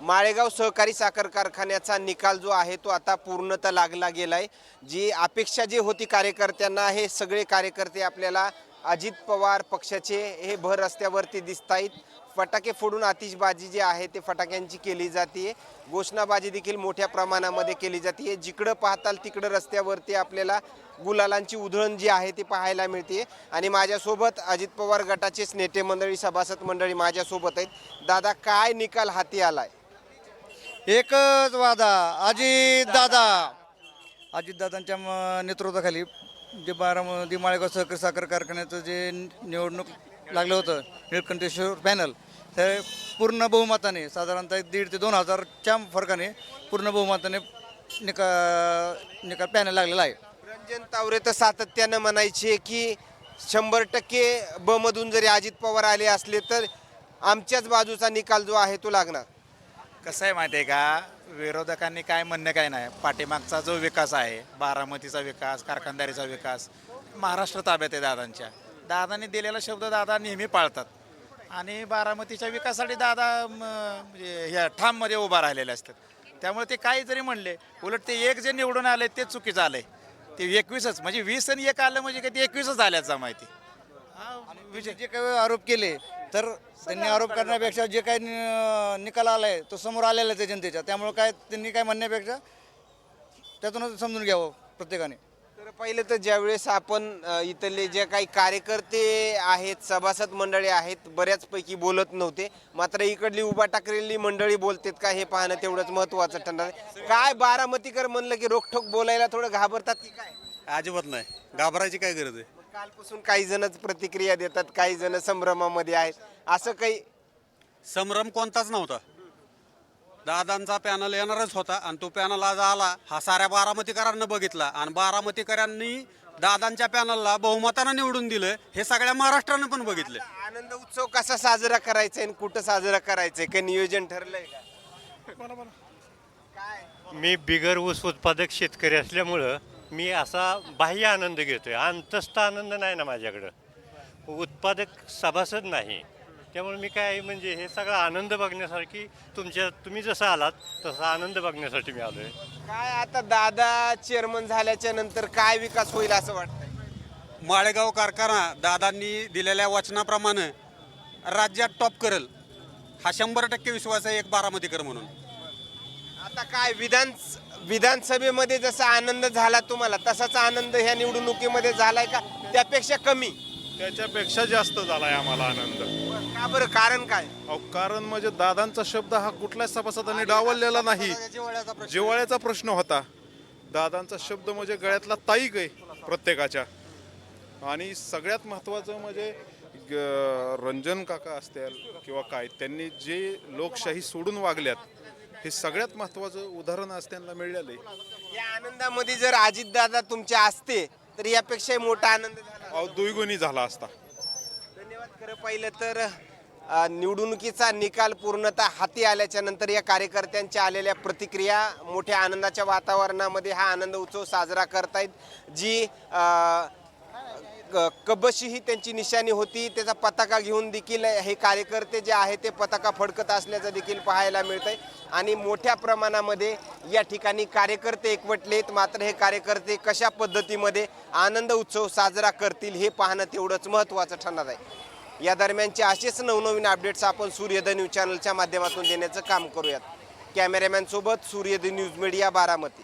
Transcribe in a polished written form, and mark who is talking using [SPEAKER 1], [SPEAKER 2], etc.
[SPEAKER 1] माळेगाव सहकारी साखर कारखान्याचा निकाल जो आहे तो आता पूर्णतः लागला गेलाय। जी अपेक्षा जी होती कार्यकर्त्यांना, हे सगळे कार्यकर्ते आपल्याला अजित पवार पक्षाचे हे भर रस्त्यावरती दिसतायत। फटाके फोडून आतिषबाजी जी आहे ते फटाक्यांची केली जाते, घोषणाबाजी देखील मोठ्या प्रमाणामध्ये केली जाते। जिकडं पाहताल तिकडं रस्त्यावरती आपल्याला गुलालांची उधळण जी आहे ती पाहायला मिळते। आणि माझ्यासोबत अजित पवार गटाचेच नेते मंडळी, सभासद मंडळी माझ्यासोबत आहेत। दादा, काय निकाल हाती आलाय?
[SPEAKER 2] एकच वादा, अजितदादांच्या नेतृत्वाखाली जे बारामती माळेगाव सहकारी साखर कारखान्याचं जे निवडणूक लागलं होतं निळकंठेश्वर पॅनल, तर पूर्ण बहुमताने साधारणतः 1,500 ते 2,000च्या फरकाने पूर्ण बहुमताने निकाल पॅनल लागलेला आहे।
[SPEAKER 1] रंजन तावरे तर सातत्यानं म्हणायचे की 100% ब मधून जरी अजित पवार आले असले तर आमच्याच बाजूचा निकाल जो आहे तो लागणार।
[SPEAKER 3] कसं आहे माहिती आहे का, विरोधकांनी काय म्हणणं काय नाही, पाठीमागचा जो विकास आहे, बारामतीचा विकास, कारखानदारीचा विकास, महाराष्ट्र ताब्यात आहे दादांच्या। दादांनी दिलेला शब्द दादा नेहमी पाळतात आणि बारामतीच्या विकासासाठी दादा म्हणजे ह्या ठाममध्ये उभा राहिलेले असतात। त्यामुळे ते काही जरी म्हणले, उलट ते एक जे निवडून आले ते चुकीचं आलंय। ते 21च म्हणजे 20 आणि 1 आलं म्हणजे ते 21च आल्याचा माहिती।
[SPEAKER 2] जे काही आरोप केले तर त्यांनी आरोप करण्यापेक्षा जे काही निकाल आलाय तो समोर आलेलाच आहे जनतेच्या, त्यामुळे काय त्यांनी काय म्हणण्यापेक्षा त्यातूनच समजून घ्यावं प्रत्येकाने।
[SPEAKER 1] तर पहिलं तर ज्यावेळेस आपण इथले जे काही कार्यकर्ते आहेत, सभासद मंडळी आहेत, बऱ्याचपैकी बोलत नव्हते, मात्र इकडली उभा टाकलेली मंडळी बोलतात का हे पाहणं तेवढंच महत्त्वाचं ठरणार आहे। काय बारामतीकर म्हणलं की रोखठोक बोलायला थोडं घाबरतात की काय?
[SPEAKER 4] अजिबात नाही, घाबरायची काय गरज आहे?
[SPEAKER 1] कालपासून काही जणच प्रतिक्रिया देतात, काही जण संभ्रमामध्ये आहेत, असं काही?
[SPEAKER 4] संभ्रम कोणताच नव्हता। दादांचा पॅनल येणारच होता आणि तो पॅनल आज आला, हा साऱ्या बारामतीकरांना बघितला आणि बारामतीकरांनी दादांच्या पॅनलला बहुमतानं निवडून दिलं, हे सगळ्या महाराष्ट्रानं पण बघितलं।
[SPEAKER 1] आनंद उत्सव कसा साजरा करायचा आणि कुठं साजरा करायचंय, काही नियोजन ठरलंय का? काय?
[SPEAKER 5] मी बिगर ऊस उत्पादक शेतकरी असल्यामुळं मी असा बाह्य आनंद घेतोय, अंतस्थ आनंद नाही ना माझ्याकडं, उत्पादक सभासद नाही, त्यामुळे मी काय म्हणजे हे सगळा आनंद बघण्यासाठी तुम्ही जसं आलात तसा आनंद बघण्यासाठी मी आलोय।
[SPEAKER 1] काय आता दादा चेअरमन झाल्याच्या नंतर काय विकास होईल असं वाटतंय?
[SPEAKER 4] माळेगाव कारखाना दादांनी दिलेल्या वचनाप्रमाणे राज्यात टॉप करेल, हा 100% विश्वास आहे एक बारामतीकर म्हणून।
[SPEAKER 1] आता काय विधानसभेमध्ये जसा आनंद झाला तुम्हाला, तसाच आनंद ह्या निवडणुकीमध्ये झालाय का त्यापेक्षा कमी?
[SPEAKER 6] त्याच्यापेक्षा जास्त झालाय आम्हाला आनंद।
[SPEAKER 1] का बरं, कारण काय?
[SPEAKER 6] कारण म्हणजे दादांचा शब्द हा कुठल्याच सभासदांनी डावललेला नाही, जिव्हाळ्याचा प्रश्न होता। दादांचा शब्द म्हणजे गळ्यातला ताईक आहे प्रत्येकाच्या। आणि सगळ्यात महत्त्वाचं म्हणजे रंजन काका असतील किंवा काय, त्यांनी जे लोकशाही सोडून वागल्यात हे सगळ्यात महत्त्वाचं उदाहरण आज त्यांना मिळालं आहे।
[SPEAKER 1] या आनंदामध्ये जर अजितदादा तुमचे असते तर यापेक्षाही मोठा आनंद झाला,
[SPEAKER 6] द्विगुणी झाला असता।
[SPEAKER 1] धन्यवाद। खरं पाहिलं तर निवडणुकीचा निकाल पूर्णतः हाती आल्याच्या नंतर या कार्यकर्त्यांच्या आलेल्या प्रतिक्रिया, मोठ्या आनंदाच्या वातावरणामध्ये हा आनंद उत्सव साजरा करतायत। जी कबशी ही त्यांची निशाणी होती, त्याचा पताका घेऊन देखील हे कार्यकर्ते जे आहे ते पताका फडकत असल्याचं देखील पाहायला मिळतंय। आणि मोठ्या प्रमाणामध्ये या ठिकाणी कार्यकर्ते एकवटलेत, मात्र हे कार्यकर्ते कशा पद्धतीमध्ये आनंद उत्सव साजरा करतील हे पाहणं तेवढंच महत्त्वाचं ठरणार आहे। या दरम्यानचे असेच नवनवीन अपडेट्स आपण सूर्योदय न्यूज चॅनलच्या माध्यमातून देण्याचं काम करूयात। कॅमेरामॅन सोबत सूर्योदय न्यूज मीडिया, बारामती।